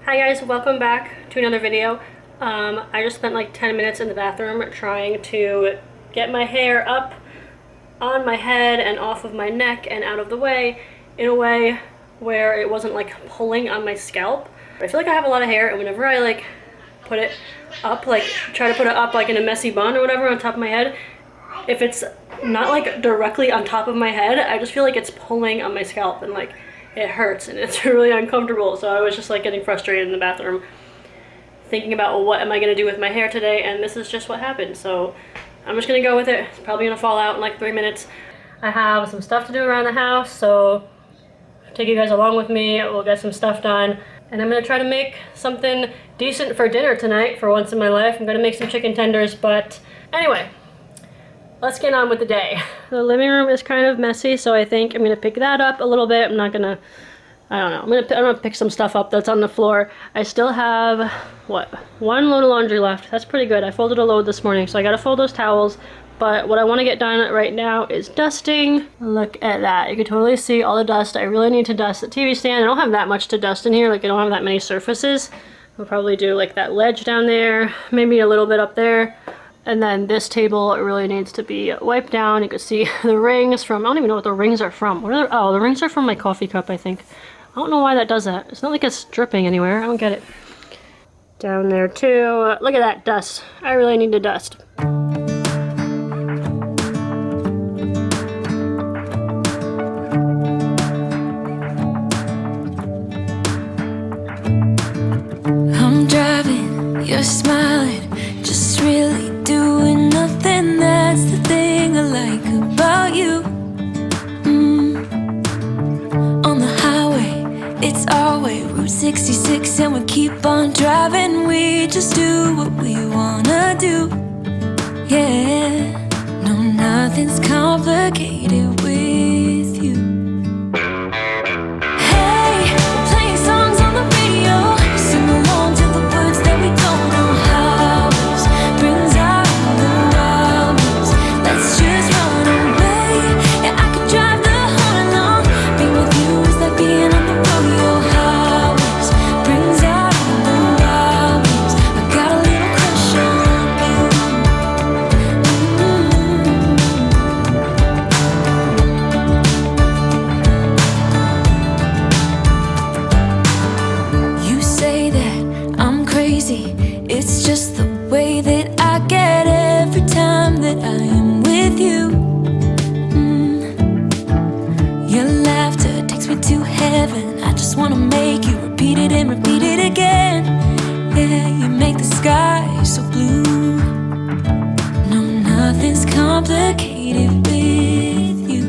Hi guys, welcome back to another video. I just spent like 10 minutes in the bathroom trying to get my hair up on my head and off of my neck and out of the way in a way where it wasn't like pulling on my scalp. I feel like I have a lot of hair, and whenever I like put it up, like try to put it up like in a messy bun or whatever on top of my head, if it's not like directly on top of my head, I just feel like it's pulling on my scalp and like it hurts and it's really uncomfortable. So I was just like getting frustrated in the bathroom thinking about what am I gonna do with my hair today, and this is just what happened. So I'm just gonna go with it. It's probably gonna fall out in like 3 minutes. I have some stuff to do around the house, so take you guys along with me. We'll get some stuff done, and I'm gonna try to make something decent for dinner tonight for once in my life. I'm gonna make some chicken tenders, but anyway, let's get on with the day. The living room is kind of messy, so I think I'm gonna pick that up a little bit. I'm not gonna, I don't know, I'm gonna pick some stuff up that's on the floor. I still have, what, one load of laundry left. That's pretty good. I folded a load this morning, so I gotta fold those towels. But what I want to get done right now is dusting. Look at that. You can totally see all the dust. I really need to dust the TV stand. I don't have that much to dust in here. Like, I don't have that many surfaces. I'll probably do like that ledge down there, maybe a little bit up there. And then this table, it really needs to be wiped down. You can see the rings from, I don't even know what the rings are from. What are they? Oh, the rings are from my coffee cup, I think. I don't know why that does that. It's not like it's dripping anywhere. I don't get it. Down there too. Look at that dust. I really need to dust. I'm driving, you're smiling, just really doing nothing. That's the thing I like about you. On the highway, it's our way, Route 66, and we keep on driving. We just do what we wanna do. Yeah, no, nothing's complicated with you. Hey, we're playing songs on the radio, sing along to the words that we don't know how. This brings out the wildness. Let's just run away. Yeah, I could drive the whole night long. Being with you is like being on the rodeo. How this brings out the wildness. I got a little crush on you. You say that I'm crazy. It's just the way that I get every time that I am with you. Your laughter takes me to heaven. I just wanna make you repeat it and repeat it again. Yeah, you make the sky so blue. No, nothing's complicated with you.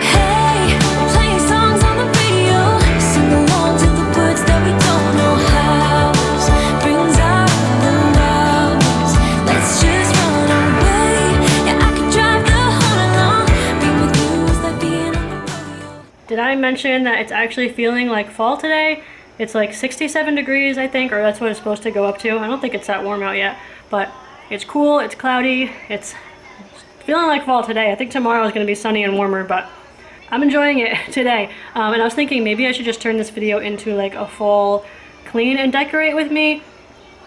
Hey, we're playing songs on the radio, sing along to the words that we don't know how. This brings out the wildness. Let's just run away. Yeah, I could drive the whole night long. Being with you is like being on the rodeo. Did I mention that it's actually feeling like fall today? It's like 67 degrees, I think, or that's what it's supposed to go up to. I don't think it's that warm out yet, but it's cool, it's cloudy, it's feeling like fall today. I think tomorrow is going to be sunny and warmer, but I'm enjoying it today. And I was thinking maybe I should just turn this video into like a fall clean and decorate with me.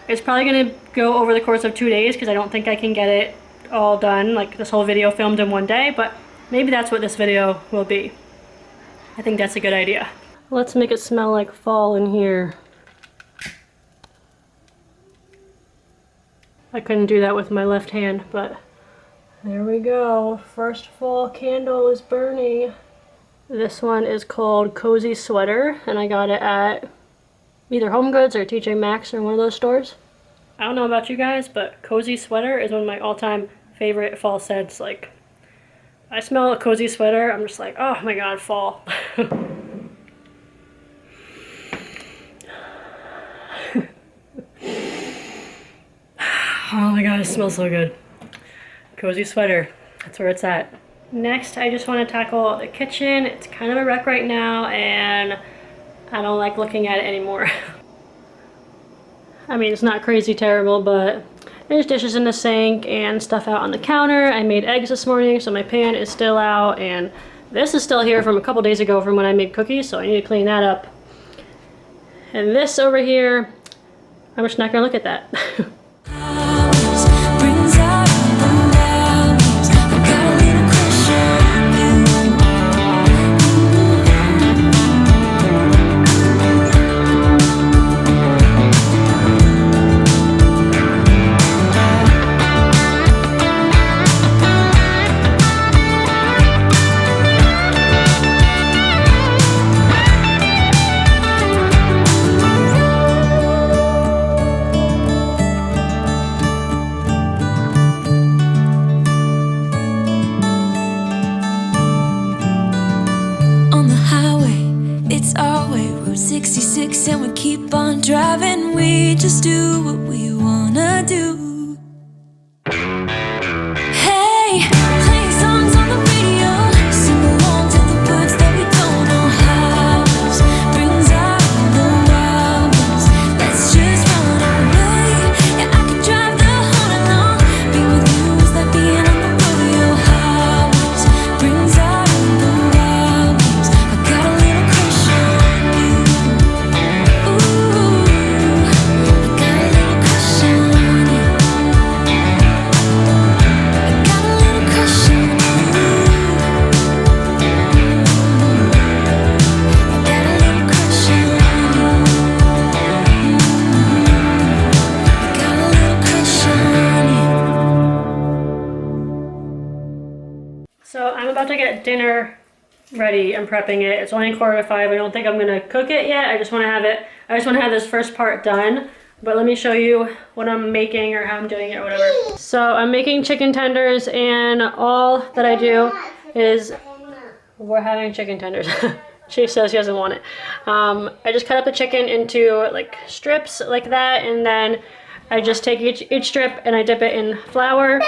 It's probably going to go over the course of 2 days because I don't think I can get it all done, like this whole video filmed in one day, but maybe that's what this video will be. I think that's a good idea. Let's make it smell like fall in here. I couldn't do that with my left hand, but there we go. First fall candle is burning. This one is called Cozy Sweater, and I got it at either Home Goods or TJ Maxx or one of those stores. I don't know about you guys, but Cozy Sweater is one of my all-time favorite fall scents. Like, I smell a cozy sweater, I'm just like, oh my god, fall. Oh my god, it smells so good. Cozy sweater, that's where it's at. Next, I just want to tackle the kitchen. It's kind of a wreck right now, and I don't like looking at it anymore. I mean, it's not crazy terrible, but there's dishes in the sink and stuff out on the counter. I made eggs this morning, so my pan is still out, and this is still here from a couple days ago from when I made cookies, so I need to clean that up. And this over here, I'm just not gonna look at that. Brings out the values. I got a little crush on you. On the highway, it's our way, Route 66, and we keep on driving. We just do what we wanna do. Hey, playing songs on the radio, sing along to the words that we don't know how. Brings out the wild ones. Let's just run away. Yeah, I could drive the whole night long. Be with you is like being on the rodeo highways. Brings out the wild ones. I got a little crush on you. Ooh, I got a little crush on you. I got a little crush on you. I got a little crush on you. I got a little crush on you. So I'm about to get dinner ready. I'm prepping it. It's only 4:45. I don't think I'm gonna cook it yet. I just want to have it. I just want to have this first part done. But let me show you what I'm making or how I'm doing it or whatever. So I'm making chicken tenders, and all that I do is we're having chicken tenders. She says she doesn't want it. I just cut up the chicken into like strips like that, and then I just take each strip and I dip it in flour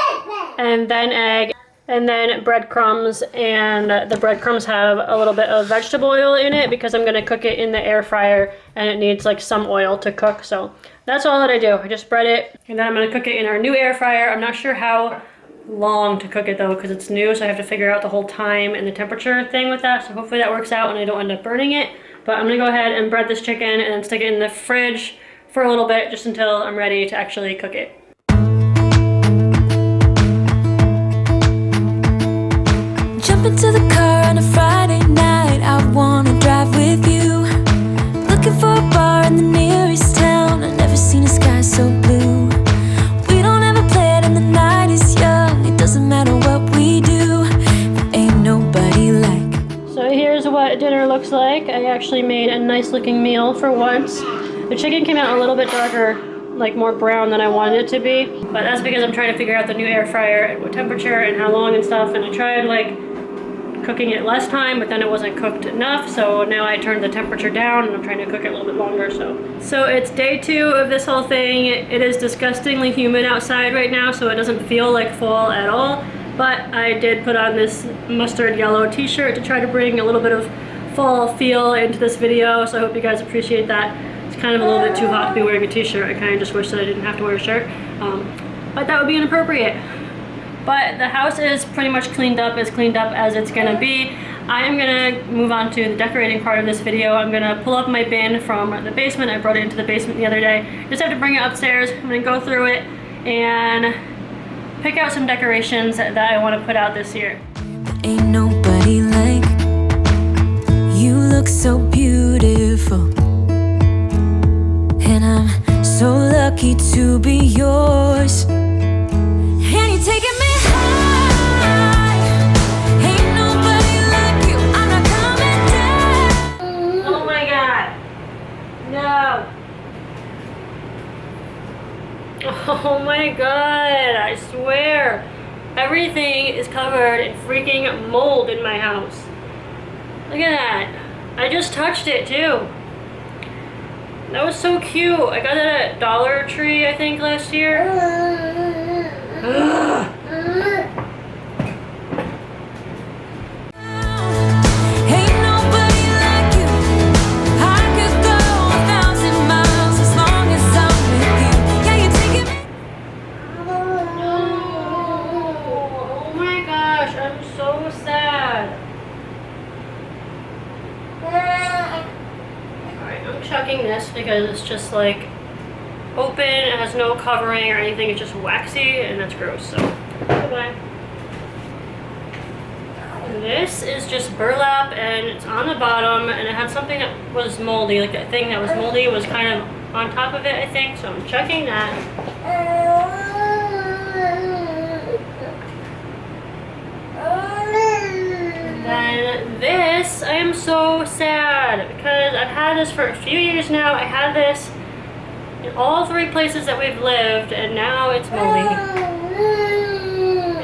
and then egg and then breadcrumbs, and the breadcrumbs have a little bit of vegetable oil in it because I'm gonna cook it in the air fryer and it needs like some oil to cook. So that's all that I do. I just spread it and then I'm gonna cook it in our new air fryer. I'm not sure how long to cook it though because it's new, so I have to figure out the whole time and the temperature thing with that. So hopefully that works out and I don't end up burning it. But I'm gonna go ahead and bread this chicken and then stick it in the fridge for a little bit just until I'm ready to actually cook it. Jump into the car on a Friday night. I wanna drive with you. Looking for a bar in the nearest town. I've never seen a sky so blue. We don't ever play it and the night is young. It doesn't matter what we do. There ain't nobody like. So here's what dinner looks like. I actually made a nice looking meal for once. The chicken came out a little bit darker, like more brown than I wanted it to be. But that's because I'm trying to figure out the new air fryer and what temperature and how long and stuff. And I tried like cooking it less time, but then it wasn't cooked enough. So now I turned the temperature down and I'm trying to cook it a little bit longer. So it's day 2 of this whole thing. It is disgustingly humid outside right now, so it doesn't feel like fall at all. But I did put on this mustard yellow t-shirt to try to bring a little bit of fall feel into this video. So I hope you guys appreciate that. It's kind of a little bit too hot to be wearing a t-shirt. I kind of just wish that I didn't have to wear a shirt. But that would be inappropriate. But the house is pretty much cleaned up as it's gonna be. I am gonna move on to the decorating part of this video. I'm gonna pull up my bin from the basement. I brought it into the basement the other day. Just have to bring it upstairs. I'm gonna go through it and pick out some decorations that I wanna put out this year. Ain't nobody like you. Look so beautiful, and I'm so lucky to be yours. And you're taking me high. Ain't nobody like you. I'm not coming down. Oh my God. No. Oh my God, I swear. Everything is covered in freaking mold in my house. Look at that. I just touched it too. That was so cute. I got it at Dollar Tree, I think, last year. Ugh. Ain't nobody like you. I could go 1,000 miles as long as I'm with you. Yeah, you're taking me. Oh my gosh, I'm so sad. Alright, I'm chucking chucking this because it's just like open, it has no covering or anything, it's just waxy and that's gross, so goodbye. This is just burlap and it's on the bottom and it had something that was moldy, like that thing that was moldy was kind of on top of it, I think, so I'm chucking that. Then this, I am so sad because I've had this for a few years now. I had this in all 3 places that we've lived and now it's moldy.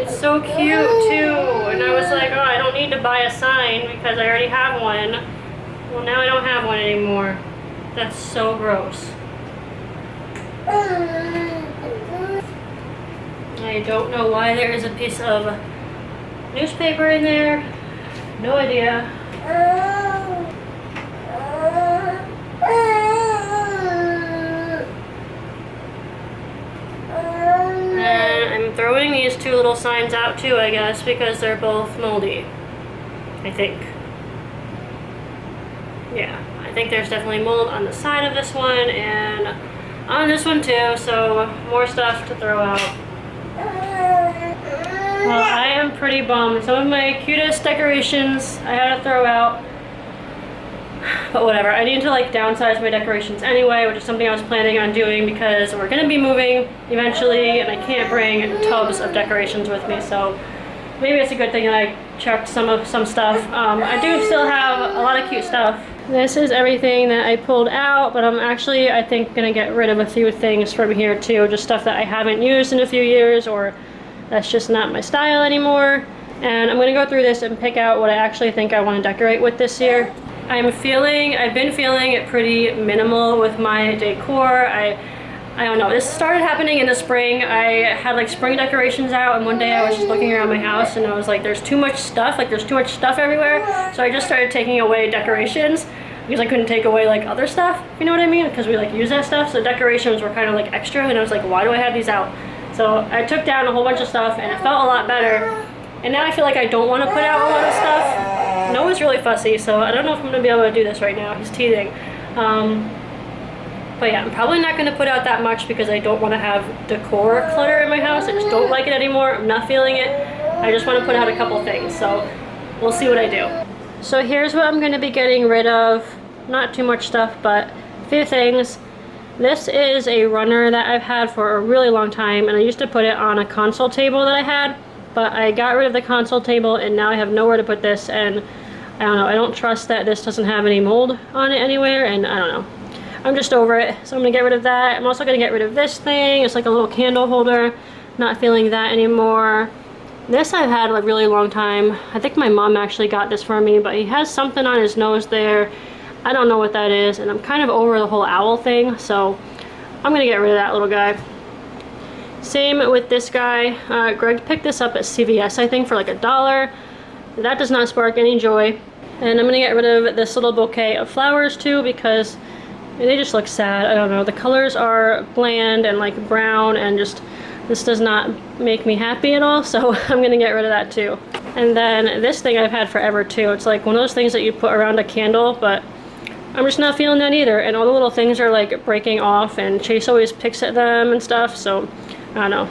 It's so cute too, and I was like, oh, I don't need to buy a sign because I already have one. Well, now I don't have one anymore. That's so gross. I don't know why there is a piece of newspaper in there. No idea. And I'm throwing these 2 little signs out too, I guess, because they're both moldy. I think. Yeah, I think there's definitely mold on the side of this one and on this one too, so more stuff to throw out. Well, I am pretty bummed. Some of my cutest decorations I had to throw out. But whatever, I need to like downsize my decorations anyway, which is something I was planning on doing because we're gonna be moving eventually and I can't bring tubs of decorations with me, so maybe it's a good thing that I chucked some stuff. I do still have a lot of cute stuff. This is everything that I pulled out, but I'm actually, I think, gonna get rid of a few things from here too, just stuff that I haven't used in a few years or that's just not my style anymore. And I'm gonna go through this and pick out what I actually think I want to decorate with this year. I've been feeling it pretty minimal with my decor. I don't know, this started happening in the spring. I had like spring decorations out and one day I was just looking around my house and I was like, there's too much stuff everywhere. So I just started taking away decorations because I couldn't take away like other stuff, you know what I mean? Because we like use that stuff. So decorations were kind of like extra and I was like, why do I have these out? So I took down a whole bunch of stuff and it felt a lot better. And now I feel like I don't want to put out a lot of stuff. Noah's really fussy, so I don't know if I'm going to be able to do this right now. He's teething. But yeah, I'm probably not going to put out that much because I don't want to have decor clutter in my house. I just don't like it anymore. I'm not feeling it. I just want to put out a couple things, so we'll see what I do. So here's what I'm going to be getting rid of. Not too much stuff, but a few things. This is a runner that I've had for a really long time, and I used to put it on a console table that I had, but I got rid of the console table and now I have nowhere to put this, and I don't know, I don't trust that this doesn't have any mold on it anywhere, and I don't know. I'm just over it, so I'm gonna get rid of that. I'm also gonna get rid of this thing. It's like a little candle holder. Not feeling that anymore. This I've had a really long time. I think my mom actually got this for me, but he has something on his nose there. I don't know what that is, and I'm kind of over the whole owl thing, so I'm gonna get rid of that little guy. Same with this guy. Greg picked this up at CVS, I think, for like $1. That does not spark any joy. And I'm gonna get rid of this little bouquet of flowers too because they just look sad. I don't know. The colors are bland and like brown and just, this does not make me happy at all. So I'm gonna get rid of that too. And then this thing I've had forever too. It's like one of those things that you put around a candle, but I'm just not feeling that either. And all the little things are like breaking off and Chase always picks at them and stuff. So I don't know,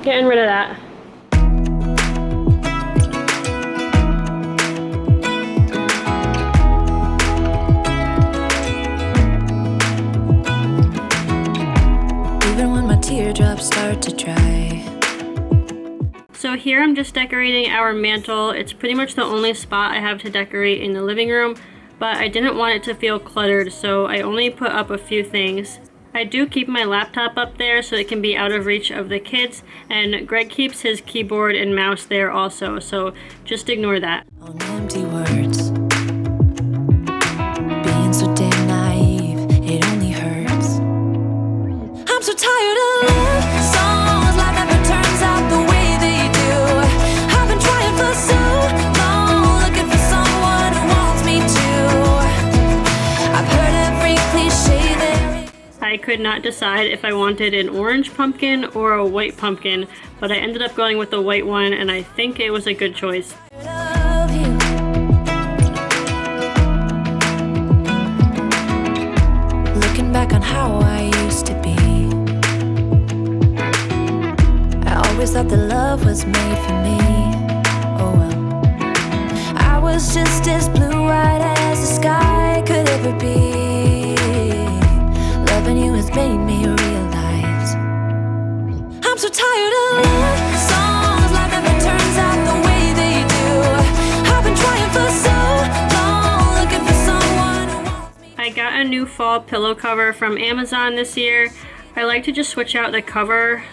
getting rid of that. Even when my teardrops start to dry. So here I'm just decorating our mantle. It's pretty much the only spot I have to decorate in the living room, but I didn't want it to feel cluttered, so I only put up a few things. I do keep my laptop up there so it can be out of reach of the kids, and Greg keeps his keyboard and mouse there also, so just ignore that. On empty words. Being so damn naive, it only hurts. I'm so tired of love songs like never turns out the way they do. I've been trying for so long, looking for someone who wants me to. I've heard every cliche there is. I could not decide if I wanted an orange pumpkin or a white pumpkin, but I ended up going with the white one, and I think it was a good choice. Love you. back on how I used to be. I always thought that love was made for me. Oh well, I was just as blue-eyed as the sky could ever be. Loving you has made me realize I'm so tired of love songs. Life never turns out the way they do. I've been trying for so long, looking for someone who wants me. I got a new fall pillow cover from Amazon this year. I like to just switch out the cover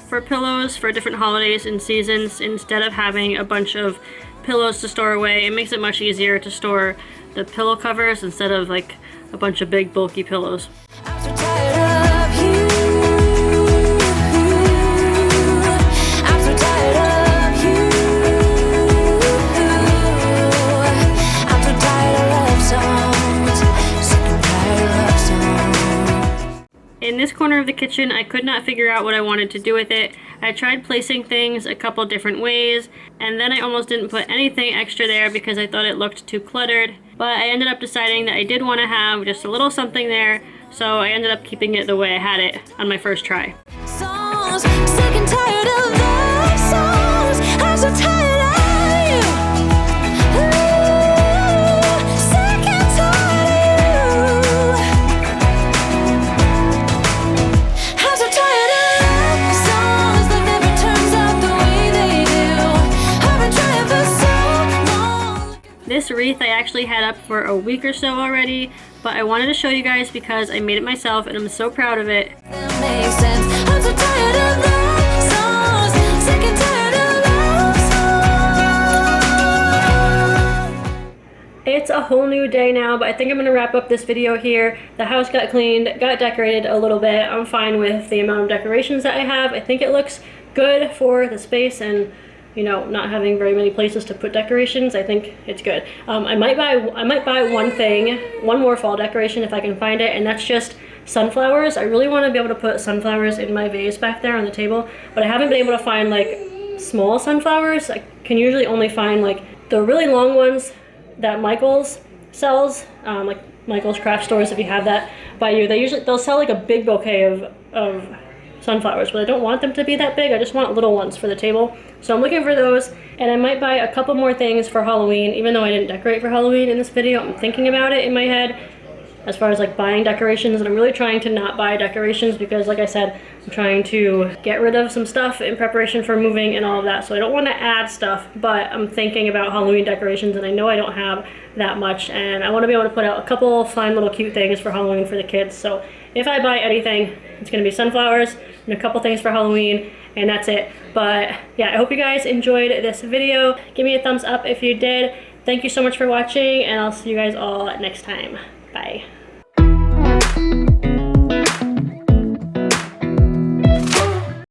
for pillows for different holidays and seasons instead of having a bunch of pillows to store away. It makes it much easier to store the pillow covers instead of like a bunch of big bulky pillows. I'm so tired of you. I'm so tired of you. I'm so tired of love songs. Sick and tired of love songs. In this corner of the kitchen, I could not figure out what I wanted to do with it. I tried placing things a couple different ways, and then I almost didn't put anything extra there because I thought it looked too cluttered. But I ended up deciding that I did want to have just a little something there, so I ended up keeping it the way I had it on my first try. Songs, sick and tired of love songs. I'm so tired of you. Ooh, sick and tired of you. I'm so tired of love songs that never turns out the way they do. I've been trying for so long. This wreath I actually had up for a week or so already, but I wanted to show you guys because I made it myself and I'm so proud of it. That makes sense. I'm so tired of love songs. Sick and tired of love songs. It's a whole new day now, but I think I'm gonna wrap up this video here. The house got cleaned, got decorated a little bit. I'm fine with the amount of decorations that I have. I think it looks good for the space and, you know, not having very many places to put decorations. I think it's good. I might buy one more fall decoration if I can find it, and that's just sunflowers. I really want to be able to put sunflowers in my vase back there on the table, but I haven't been able to find like small sunflowers. I can usually only find like the really long ones that Michael's sells, like Michael's craft stores. If you have that by you, they'll sell like a big bouquet of sunflowers, but I don't want them to be that big. I just want little ones for the table. So I'm looking for those, and I might buy a couple more things for Halloween. Even though I didn't decorate for Halloween in this video, I'm thinking about it in my head as far as like buying decorations, and I'm really trying to not buy decorations because, like I said, I'm trying to get rid of some stuff in preparation for moving and all of that. So I don't want to add stuff, but I'm thinking about Halloween decorations, and I know I don't have that much, and I want to be able to put out a couple fine little cute things for Halloween for the kids. So if I buy anything, it's going to be sunflowers and a couple things for Halloween, and that's it. But yeah, I hope you guys enjoyed this video. Give me a thumbs up if you did. Thank you so much for watching, and I'll see you guys all next time. Bye.